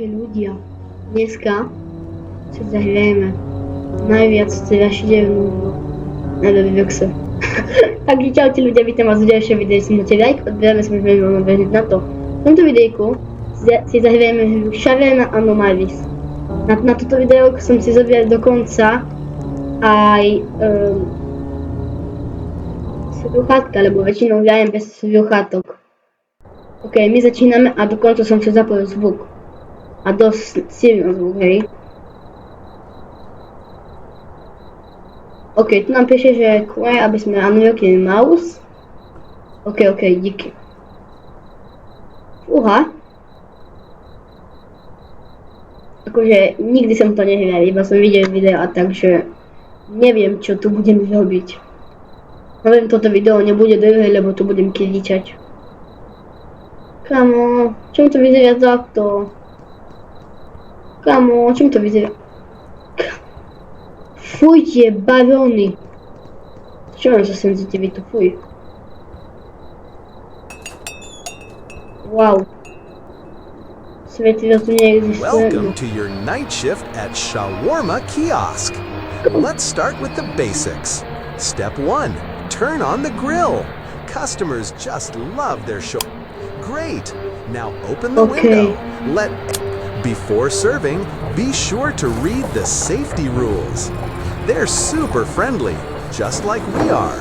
Ahojte ľudia, dneska sa zahrajeme najviac strašidelnú na Robloxe. Takže čaute ľudia, vítam vás v ďalšom videu, si máte like, odberáme sa veľmi bežniť na to. V tomto videjku si zahrajeme hru Shaverna Anomalies. Na toto video som si zobral dokonca aj sluchátka, lebo väčšinou hrajem bez sluchátok. Ok, my začíname a dokonca som si zapojil zvuk. A dosť silný zvuk, hej. Ok, tu nám píše, že QA, aby sme unlockli mouse. Ok, díky. Fúha. Akože nikdy som to nehral, iba som videl videa, takže neviem, čo tu budem robiť. Neviem, toto video nebude dlhé, lebo tu budem kričať. Kamo, čím to vyzerá takto? Kamo, čím to vyzerá? Fuj, tie baróny. Čo mám za senzitivitu? Fuj. Wow. Svetlo tu neexistuje. Welcome to your night shift at Shawarma Kiosk. Let's start with the basics. Step 1. Turn on the grill. Customers just love their shawarma. Great. Now open the window. Before serving, be sure to read the safety rules. They're super friendly, just like we are.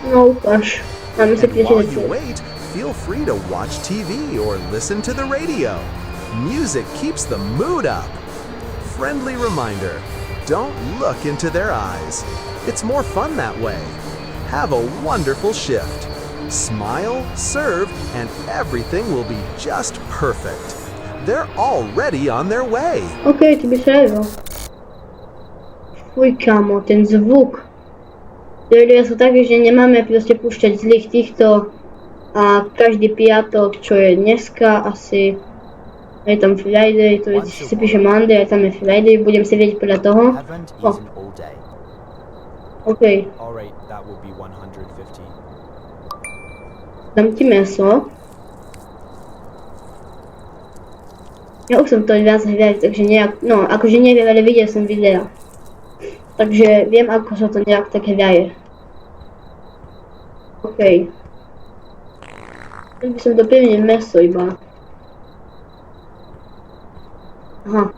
No, gosh. And while you wait, feel free to watch TV or listen to the radio. Music keeps the mood up. Friendly reminder, don't look into their eyes. It's more fun that way. Have a wonderful shift. Smile, serve, and everything will be just perfect. They're already on their way. Okej, ty byś rewo. Fuj, kamo, ten zvuk. Ľudia sú takí, že nemáme proste púšťať zlých týchto a každý piatok, čo je dneska, asi je tam Friday, to je, si píše Monday a tam je Friday, budem si vedieť podľa toho. Okej. Dám ti meso. Ja už som to viac hral, takže nejak, no akože neviem, ale videl som videa. Takže viem, ako sa to nejak tak hraje. Okej. Teď by som doplnil meso iba. Aha.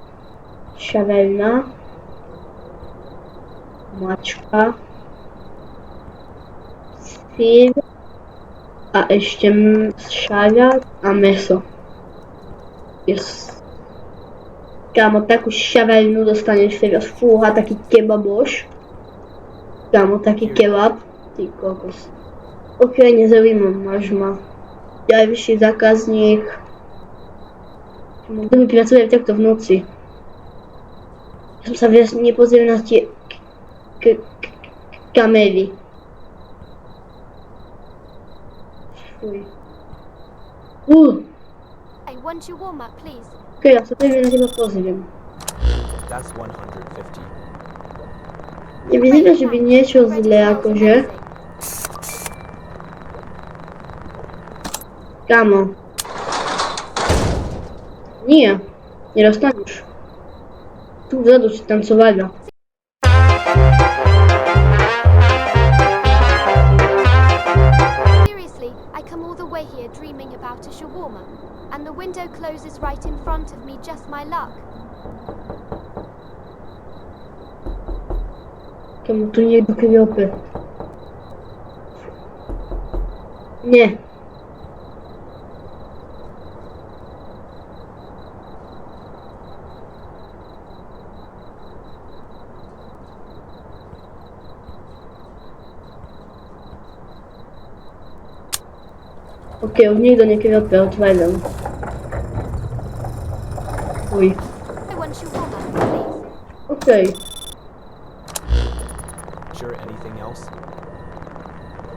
Šaverna. Mačka. Sír. A ešte šalát a meso. Yes. Kámo, takú šavernu dostaneš teraz. Fúha, taký kebaboš. Kámo, taký kebab. Ty kokos. Ok, nezaujímam, máš ma. Ďalší zákazník. Kto mi pracuje takto v noci? Ja som sa viac nepozrel na tie kamery. Fuj. Hey, want your warm up, please? Okay, ja sa teraz na teba pozriem. That's 150. Nevyzerá, že by niečo zlé, akože. Kámo. Nie, nedostaneš. Tu vzadu si tancovali. Here dreaming about a shawarma, and the window closes right in front of me, just my luck. Kamo, tu niekto kryopy. Nie. Okej, už nikto nekryopy, otváram. Uj. Okej.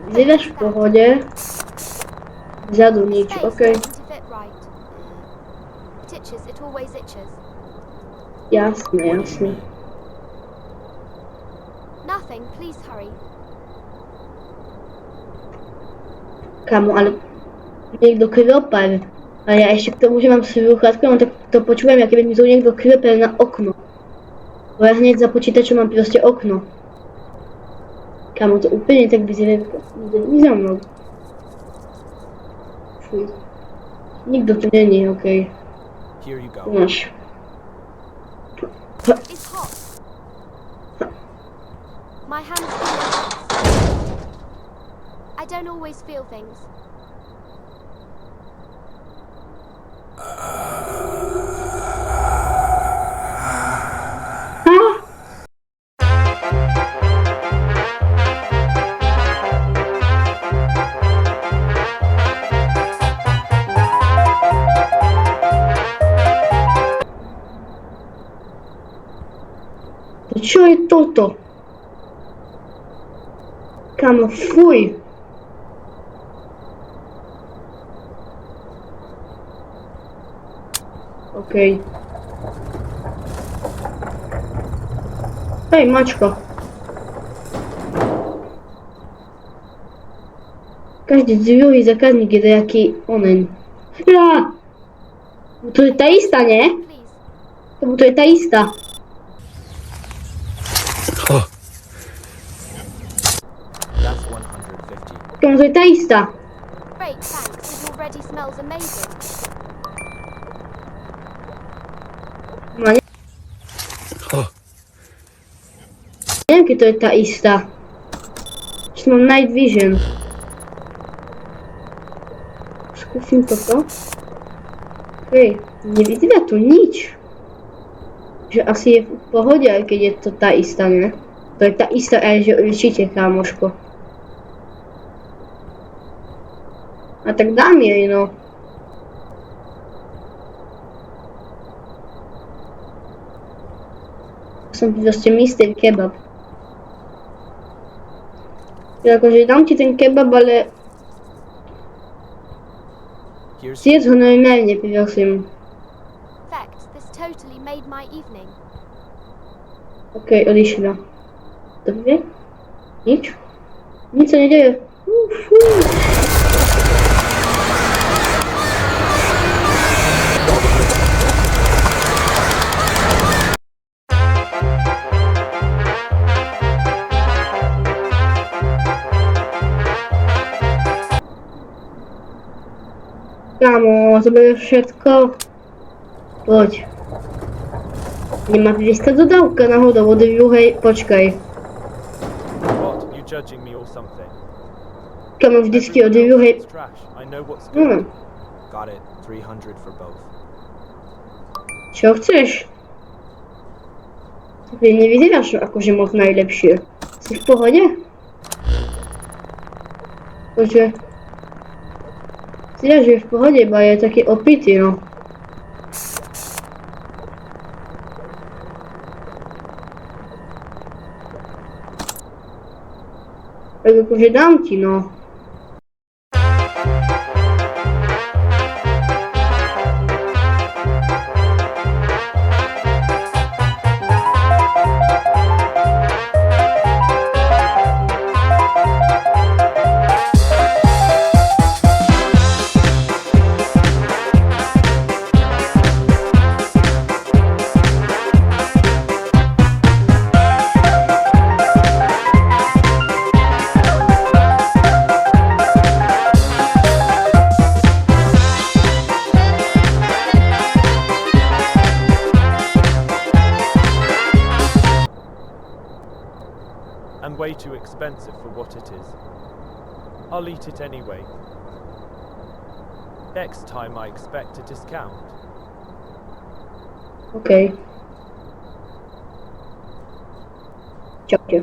Vyzeraš v pohode. Vzadu nič, okej. Jasne. Kamo, ale niekto kryopar. A A ja ešte k tomu, že mám sluchátko, no tak to počúvam, ja keby mi tu niekto klepel na okno. Bo ja hneď za počítačom mám proste okno. Kámo, to úplne tak vyzerá, nikto za mnou. Fuj. Nikto tu není, okej. Here you Tu go. máš. It's hot. My hands feel hot. I don't always feel things. Ha! To čo je toto? Kámo, fuj! Okej. Hej, mačko. Každý druhý zákazník je nejaký onen. Ja! To je tá istá, nie? Please. To je tá istá. That's 150. To je tá istá. Great, thanks. It already smells amazing. No, neviem, keď to je tá istá. Ešte mám night vision. Skúsim toto. Hej, nevyzerá tu nič. Že asi je v pohode, aj keď je to tá istá, ne? To je tá istá, aj že určite, kámoško. A tak dám jej, no. Som proste Mr. Kebab. Ja akože dám ti ten kebab, ale Here's zjedz ho normálne, prosím. Fact, this totally made my evening. Okej, odišla. Dobre? Nič? Nič sa nedeje. Kámo, to bude všetko. Poď. Nemá prístať dodávka náhodou od druhej, počkaj. what? You judging me or something? Kámo, vždycky od druhej. It's trash. I know what's good. Hm, Got it. 300 for both. čo chceš? Ty nevyzeráš akože moc najlepšie. Si v pohode? Akože... Vyzeráš, že je v pohode, iba je taký opitý, no. Tak akože dám ti, no. And way too expensive for what it is. I'll eat it anyway. Next time I expect a discount. Okej. Čaute.